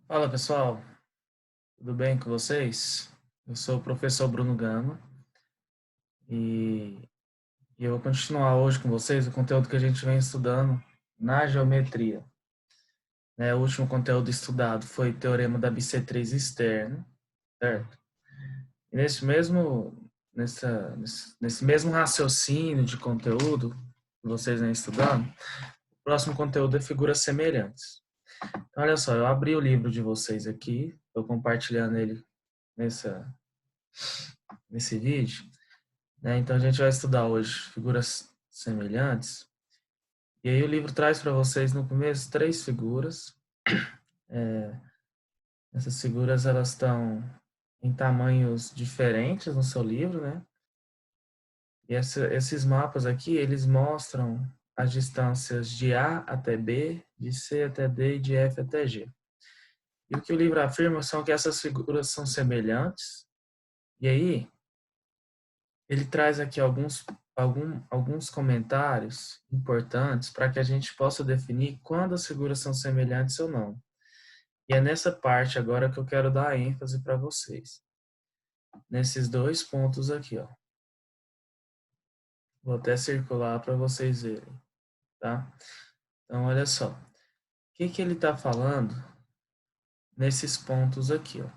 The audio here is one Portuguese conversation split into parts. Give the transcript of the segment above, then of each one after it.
Fala pessoal, tudo bem com vocês? Eu sou o professor Bruno Gama e, eu vou continuar hoje com vocês o conteúdo que a gente vem estudando na geometria. O último conteúdo estudado foi o Teorema da bissetriz externa, certo? E nesse mesmo raciocínio de conteúdo que vocês vêm estudando, o próximo conteúdo é figuras semelhantes. Então, olha só, eu abri o livro de vocês aqui, estou compartilhando ele nessa, nesse vídeo. Então a gente vai estudar hoje figuras semelhantes. E aí o livro traz para vocês no começo três figuras. É, essas figuras elas estão em tamanhos diferentes no seu livro, né? E esses mapas aqui, eles mostram as distâncias de A até B, de C até D e de F até G. E o que o livro afirma são que essas figuras são semelhantes. E aí ele traz aqui alguns comentários importantes para que a gente possa definir quando as figuras são semelhantes ou não. E é nessa parte agora que eu quero dar ênfase para vocês. Nesses dois pontos aqui, ó. Vou até circular para vocês verem, tá? Então, olha só. O que ele está falando nesses pontos aqui, ó?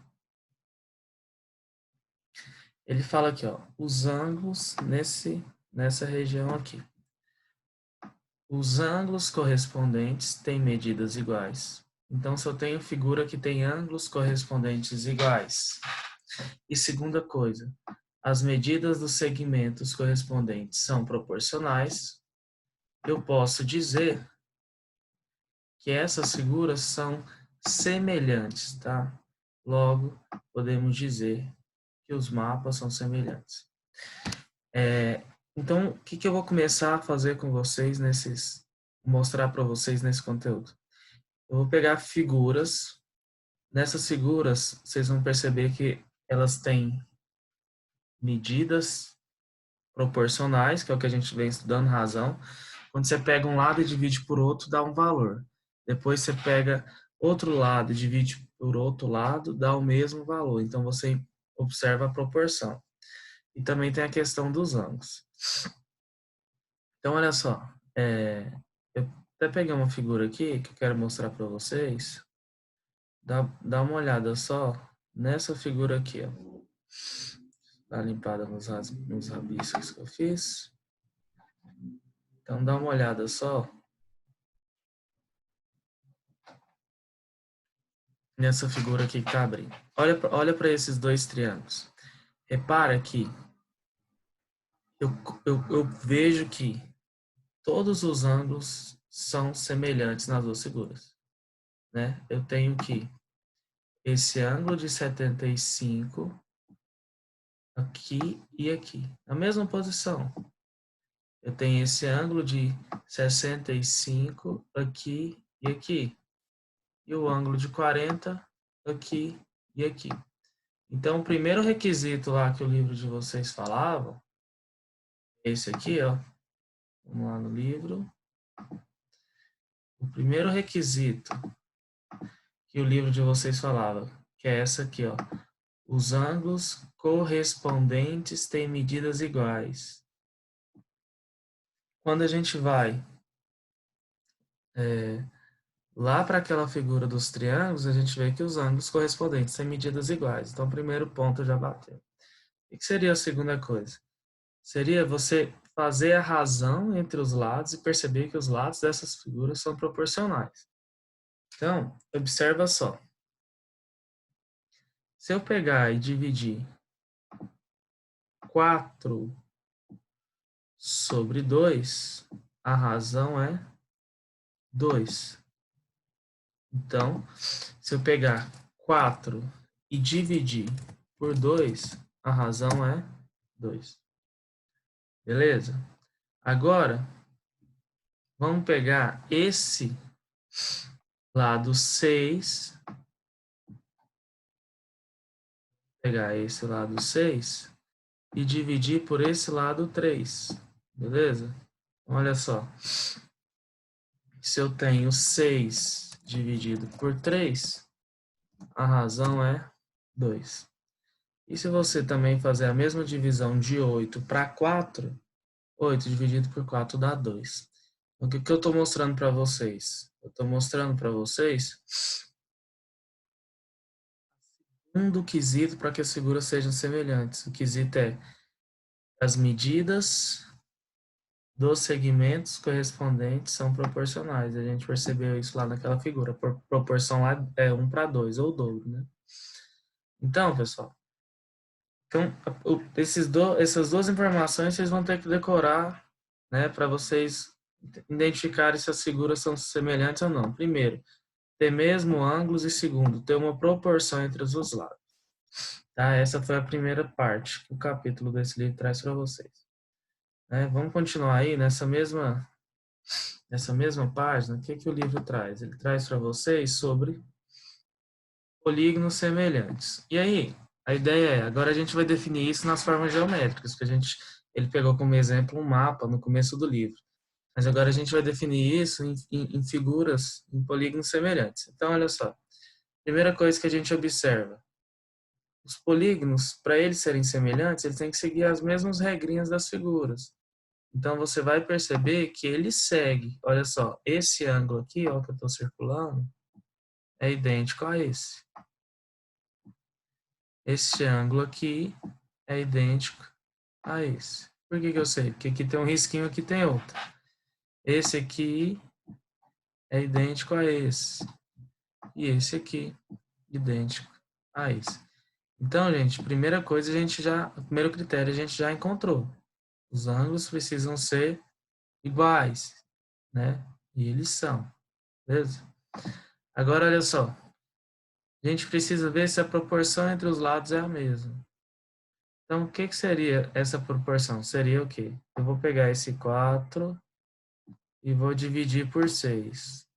Ele fala aqui, ó, os ângulos nessa região aqui. Os ângulos correspondentes têm medidas iguais. Então, se eu tenho figura que tem ângulos correspondentes iguais. E segunda coisa, as medidas dos segmentos correspondentes são proporcionais, eu posso dizer que essas figuras são semelhantes, tá? Logo, podemos dizer que os mapas são semelhantes. Então, o que eu vou começar a fazer com vocês mostrar para vocês nesse conteúdo? Eu vou pegar figuras. Nessas figuras, vocês vão perceber que elas têm medidas proporcionais, que é o que a gente vem estudando, razão. Quando você pega um lado e divide por outro, dá um valor. Depois você pega outro lado e divide por outro lado, dá o mesmo valor. Então, você observa a proporção. E também tem a questão dos ângulos. Então, olha só. Eu até peguei uma figura aqui que eu quero mostrar para vocês. Dá uma olhada só nessa figura aqui, ó. Dá uma limpada nos rabiscos que eu fiz. Então, dá uma olhada só nessa figura aqui que está abrindo. Olha para esses dois triângulos. Repara que eu, eu vejo que todos os ângulos são semelhantes nas duas figuras. Né? Eu tenho que esse ângulo de 75 aqui e aqui, na mesma posição. Eu tenho esse ângulo de 65 aqui e aqui. E o ângulo de 40 aqui e aqui. Então, o primeiro requisito lá que o livro de vocês falava, é esse aqui, ó. Vamos lá no livro. O primeiro requisito que o livro de vocês falava, que é essa aqui, ó. Os ângulos correspondentes têm medidas iguais. Quando a gente vai lá para aquela figura dos triângulos, a gente vê que os ângulos correspondentes têm medidas iguais. Então, o primeiro ponto já bateu. O que seria a segunda coisa? Seria você fazer a razão entre os lados e perceber que os lados dessas figuras são proporcionais. Então, observa só. Se eu pegar e dividir 4 sobre 2, a razão é 2. Então, se eu pegar 4 e dividir por 2, a razão é 2. Beleza? Agora, vamos pegar esse lado 6, pegar esse lado 6 e dividir por esse lado 3. Beleza? Olha só. Se eu tenho 6 dividido por 3, a razão é 2. E se você também fazer a mesma divisão de 8 para 4, 8 dividido por 4 dá 2. O que eu estou mostrando para vocês? Eu estou mostrando para vocês do quesito para que as figuras sejam semelhantes. O quesito é as medidas dos segmentos correspondentes são proporcionais. A gente percebeu isso lá naquela figura. Por proporção lá é 1 para 2, ou o dobro, né? Então, pessoal, essas duas informações vocês vão ter que decorar, né, para vocês identificarem se as figuras são semelhantes ou não. Primeiro, ter mesmo ângulos e segundo, ter uma proporção entre os lados. Tá? Essa foi a primeira parte que o capítulo desse livro traz para vocês. Vamos continuar aí nessa mesma página. O que o livro traz? Ele traz para vocês sobre polígonos semelhantes. E aí, a ideia é, agora a gente vai definir isso nas formas geométricas, que ele pegou como exemplo um mapa no começo do livro. Mas agora a gente vai definir isso em figuras, em polígonos semelhantes. Então, olha só. Primeira coisa que a gente observa. Os polígonos, para eles serem semelhantes, eles têm que seguir as mesmas regrinhas das figuras. Então, você vai perceber que ele segue. Olha só, esse ângulo aqui, ó, que eu estou circulando, é idêntico a esse. Este ângulo aqui é idêntico a esse. Por que eu sei? Porque aqui tem um risquinho, aqui tem outro. Esse aqui é idêntico a esse. E esse aqui, idêntico a esse. Então, gente, primeira coisa, o primeiro critério a gente já encontrou. Os ângulos precisam ser iguais, né? E eles são, beleza? Agora, olha só. A gente precisa ver se a proporção entre os lados é a mesma. Então, o que seria essa proporção? Seria o quê? Eu vou pegar esse 4 e vou dividir por 6.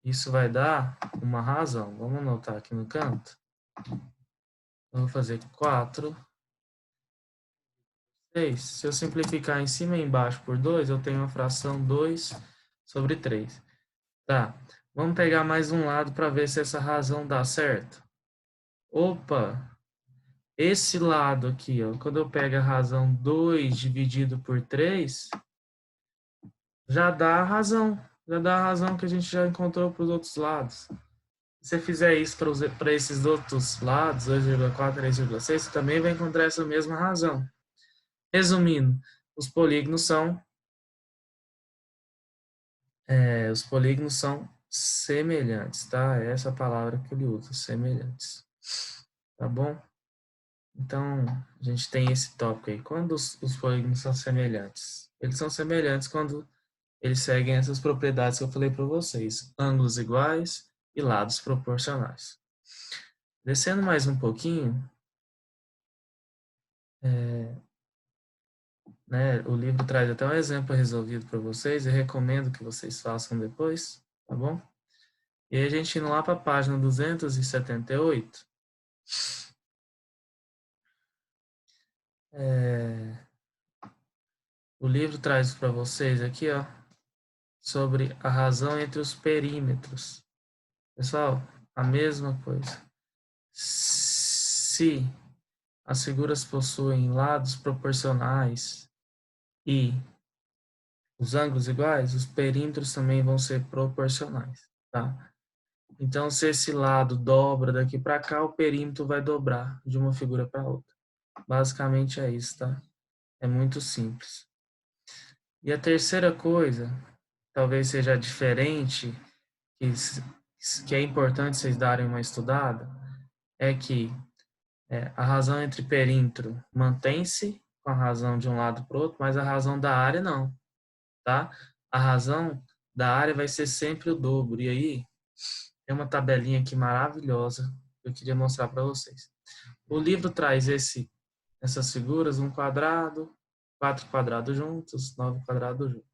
Isso vai dar uma razão. Vamos anotar aqui no canto. Eu vou fazer 4, 6. Se eu simplificar em cima e embaixo por 2, eu tenho a fração 2 sobre 3. Tá. Vamos pegar mais um lado para ver se essa razão dá certo. Opa! Esse lado aqui, ó, quando eu pego a razão 2 dividido por 3, já dá a razão. Já dá a razão que a gente já encontrou para os outros lados. Se você fizer isso para esses outros lados, 2,4, 3,6, você também vai encontrar essa mesma razão. Resumindo, os polígonos são semelhantes, tá? Essa é a palavra que ele usa, semelhantes. Tá bom? Então, a gente tem esse tópico aí. Quando os polígonos são semelhantes? Eles são semelhantes quando eles seguem essas propriedades que eu falei para vocês. Ângulos iguais e lados proporcionais. Descendo mais um pouquinho, o livro traz até um exemplo resolvido para vocês. Eu recomendo que vocês façam depois, tá bom? E aí a gente indo lá para a página 278. O livro traz para vocês aqui, ó, sobre a razão entre os perímetros. Pessoal, a mesma coisa. Se as figuras possuem lados proporcionais e os ângulos iguais, os perímetros também vão ser proporcionais, tá? Então, se esse lado dobra daqui para cá, o perímetro vai dobrar de uma figura para outra. Basicamente é isso, tá? É muito simples. E a terceira coisa, talvez seja diferente, que é importante vocês darem uma estudada, é que a razão entre perímetro mantém-se com a razão de um lado para o outro, mas a razão da área não, tá? A razão da área vai ser sempre o dobro. E aí, tem uma tabelinha aqui maravilhosa que eu queria mostrar para vocês. O livro traz essas figuras, um quadrado, 4 quadrados juntos, 9 quadrados juntos.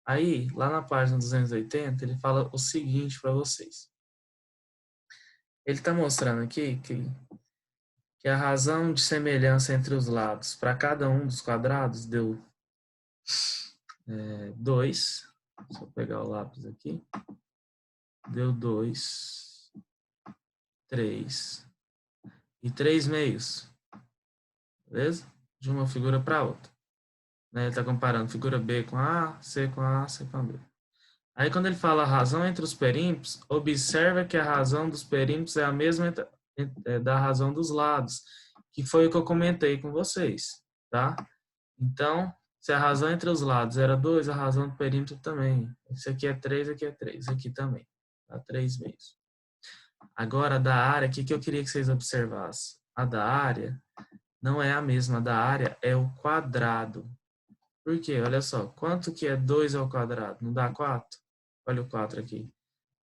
Aí, lá na página 280, ele fala o seguinte para vocês. Ele está mostrando aqui que a razão de semelhança entre os lados para cada um dos quadrados deu 2. Deixa eu pegar o lápis aqui. Deu 2. 3 e 3 meios, beleza? De uma figura para outra. Né? Ele está comparando figura B com A, C com A, C com B. Aí quando ele fala a razão entre os perímetros, observa que a razão dos perímetros é a mesma da razão dos lados, que foi o que eu comentei com vocês, tá? Então, se a razão entre os lados era 2, a razão do perímetro também. Esse aqui é 3, aqui é 3, aqui também. Tá? 3 meios. Agora, da área, o que eu queria que vocês observassem? A da área não é a mesma. A da área é o quadrado. Por quê? Olha só. Quanto que é 2 ao quadrado? Não dá 4? Olha o 4 aqui.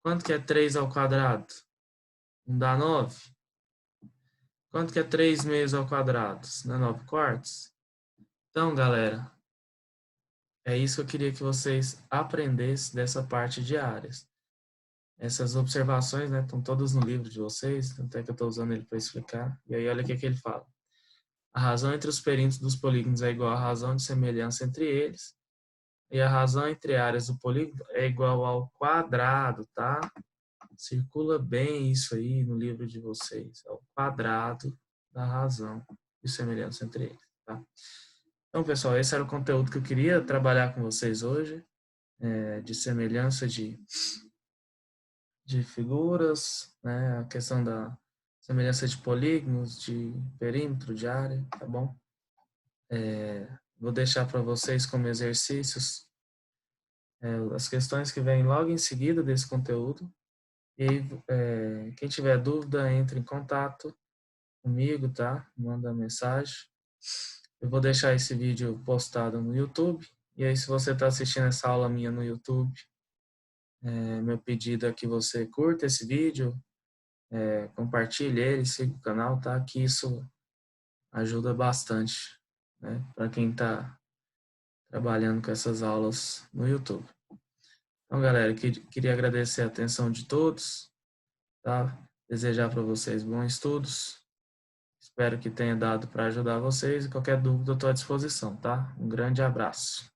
Quanto que é 3 ao quadrado? Não dá 9? Quanto que é 3 meios ao quadrado? Não é 9 quartos? Então, galera, é isso que eu queria que vocês aprendessem dessa parte de áreas. Essas observações, né, estão todas no livro de vocês, tanto é que eu estou usando ele para explicar. E aí, olha o que ele fala. A razão entre os perímetros dos polígonos é igual à razão de semelhança entre eles. E a razão entre áreas do polígono é igual ao quadrado, tá? Circula bem isso aí no livro de vocês. É o quadrado da razão de semelhança entre eles, tá? Então, pessoal, esse era o conteúdo que eu queria trabalhar com vocês hoje, de semelhança de figuras, né? A questão da semelhança de polígonos, de perímetro, de área, tá bom? Vou deixar para vocês como exercícios as questões que vêm logo em seguida desse conteúdo. E aí, quem tiver dúvida, entre em contato comigo, tá? Manda mensagem. Eu vou deixar esse vídeo postado no YouTube. E aí, se você está assistindo essa aula minha no YouTube, meu pedido é que você curta esse vídeo, compartilhe ele, siga o canal, tá? Que isso ajuda bastante, né? Para quem está trabalhando com essas aulas no YouTube. Então, galera, queria agradecer a atenção de todos, tá? Desejar para vocês bons estudos. Espero que tenha dado para ajudar vocês e qualquer dúvida eu estou à disposição, tá? Um grande abraço.